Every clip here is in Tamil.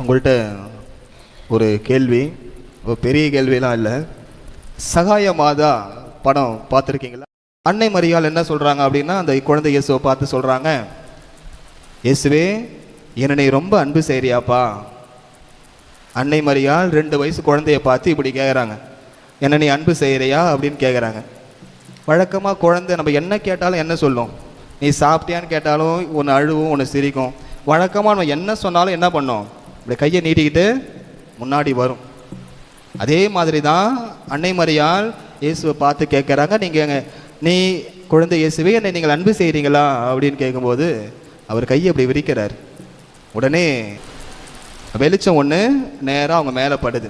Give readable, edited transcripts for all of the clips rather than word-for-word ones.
உங்கள்கிட்ட ஒரு கேள்வி, ஒரு பெரிய கேள்வியெல்லாம் இல்லை. சகாய மாதா படம் பார்த்துருக்கீங்களா? அன்னை மரியாள் என்ன சொல்கிறாங்க அப்படின்னா, அந்த குழந்தை இயேசுவை பார்த்து சொல்கிறாங்க, இயேசுவே என்னை ரொம்ப அன்பு செய்கிறியாப்பா. அன்னை மரியாள் 2 வயசு குழந்தைய பார்த்து இப்படி கேட்குறாங்க, என்ன நீ அன்பு செய்கிறியா அப்படின்னு கேட்குறாங்க. வழக்கமாக குழந்தை நம்ம என்ன கேட்டாலும் என்ன சொல்லும்? நீ சாப்பிட்டியான்னு கேட்டாலும் ஒன்று அழுவும், ஒன்று சிரிக்கும். வழக்கமாக நம்ம என்ன சொன்னாலும் என்ன பண்ணோம்? இப்படி கையை நீட்டிக்கிட்டு முன்னாடி வரும். அதே மாதிரி தான் அன்னை மரியாள் இயேசுவை பார்த்து கேட்குறாங்க, நீ குழந்தை இயேசுவே என்னை நீங்கள் அன்பு செய்கிறீங்களா அப்படின்னு கேட்கும்போது அவர் கையை அப்படி விரிக்கிறார். உடனே வெளிச்சம் ஒன்று நேராக அவங்க மேலே படுது.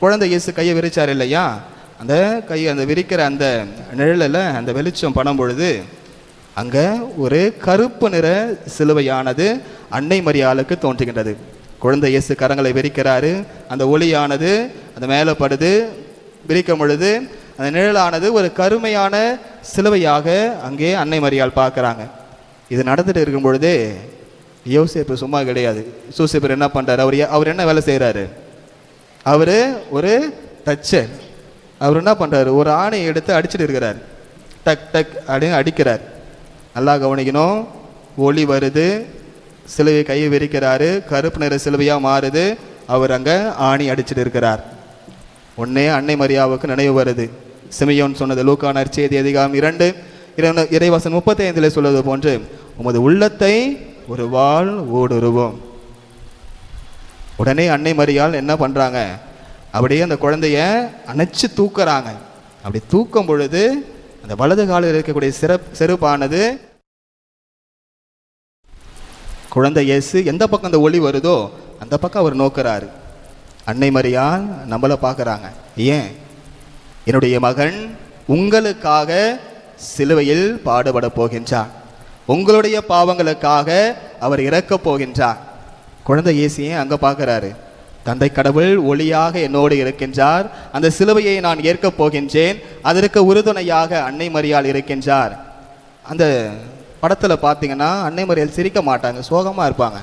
குழந்தை இயேசு கையை விரிச்சார் இல்லையா, அந்த கையை அந்த விரிக்கிற அந்த நிழலில் அந்த வெளிச்சம் படும் பொழுது அங்கே ஒரு கருப்பு நிற சிலுவையானது அன்னை மரியாளுக்கு தோன்றுகின்றது. குழந்தை இயேசு கரங்களை விரிக்கிறாரு, அந்த ஒளியானது அந்த மேலே படுது. விரிக்கும் பொழுது அந்த நிழலானது ஒரு கருமையான சிலுவையாக அங்கே அன்னை மரியாள் பார்க்குறாங்க. இது நடந்துட்டு இருக்கும் பொழுதே யோசேப்பு சும்மா கிடையாது. யோசேப்பு என்ன பண்ணுறாரு? அவர் என்ன வேலை செய்கிறாரு? அவர் ஒரு தச்சர். அவர் என்ன பண்ணுறாரு? ஒரு ஆணையை எடுத்து அடிச்சுட்டு இருக்கிறார். டக் டக் அப்படின்னு அடிக்கிறார். நல்லா கவனிக்கணும். ஒளி வருது, சிலுவை கையை விரிக்கிறாரு, கருப்பு நிற சிலுவையாக மாறுது. அவர் அங்கே ஆணி அடிச்சுட்டு இருக்கிறார். உடனே அன்னை மரியாவுக்கு நினைவு வருது, சிமியோன் சொன்னது. லூக்கா நற்செய்தி அதிகாரம் 2 இறைவசனம் 35 சொல்வது போன்று, உமது உள்ளத்தை ஒரு வாள் ஊடுருவும். உடனே அன்னை மரியாள் என்ன பண்ணுறாங்க? அப்படியே அந்த குழந்தைய அணைச்சு தூக்குறாங்க. அப்படி தூக்கும் பொழுது அந்த வலது காலில் இருக்கக்கூடிய செருப்பானது குழந்தை இயேசு எந்த பக்கம் அந்த ஒளி வருதோ அந்த பக்கம் அவர் நோக்குறாரு. அன்னை மரியாள் நம்மளை பார்க்குறாங்க. ஏன்? என்னுடைய மகன் உங்களுக்காக சிலுவையில் பாடுபட போகின்றார், உங்களுடைய பாவங்களுக்காக அவர் இறக்கப் போகின்றார். குழந்தை இயேசுயை அங்கே பார்க்குறாரு. தந்தை கடவுள் ஒளியாக என்னோடு இருக்கின்றார், அந்த சிலுவையை நான் ஏற்கப் போகின்றேன், அதற்கு உறுதுணையாக அன்னை மரியாள் இருக்கின்றார். அந்த படத்தில் பார்த்தீங்கன்னா அன்னை மரியாள் சிரிக்க மாட்டாங்க, சோகமாக இருப்பாங்க.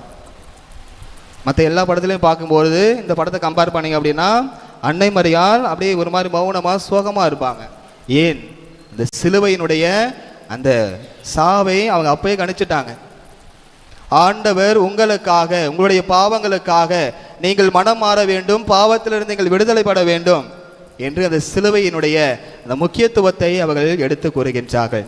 மற்ற எல்லா படத்துலையும் பார்க்கும்பொழுது இந்த படத்தை கம்பேர் பண்ணிங்க அப்படின்னா அன்னை மரியாள் அப்படியே ஒரு மாதிரி மௌனமாக சோகமாக இருப்பாங்க. ஏன்? இந்த சிலுவையினுடைய அந்த சாவை அவங்க அப்பயே கணிச்சிட்டாங்க. ஆண்டவர் உங்களுக்காக, உங்களுடைய பாவங்களுக்காக நீங்கள் மனம் மாற வேண்டும், பாவத்திலிருந்து நீங்கள் விடுதலை பட வேண்டும் என்று அந்த சிலுவையினுடைய அந்த முக்கியத்துவத்தை அவர்கள் எடுத்து கூறுகின்றார்கள்.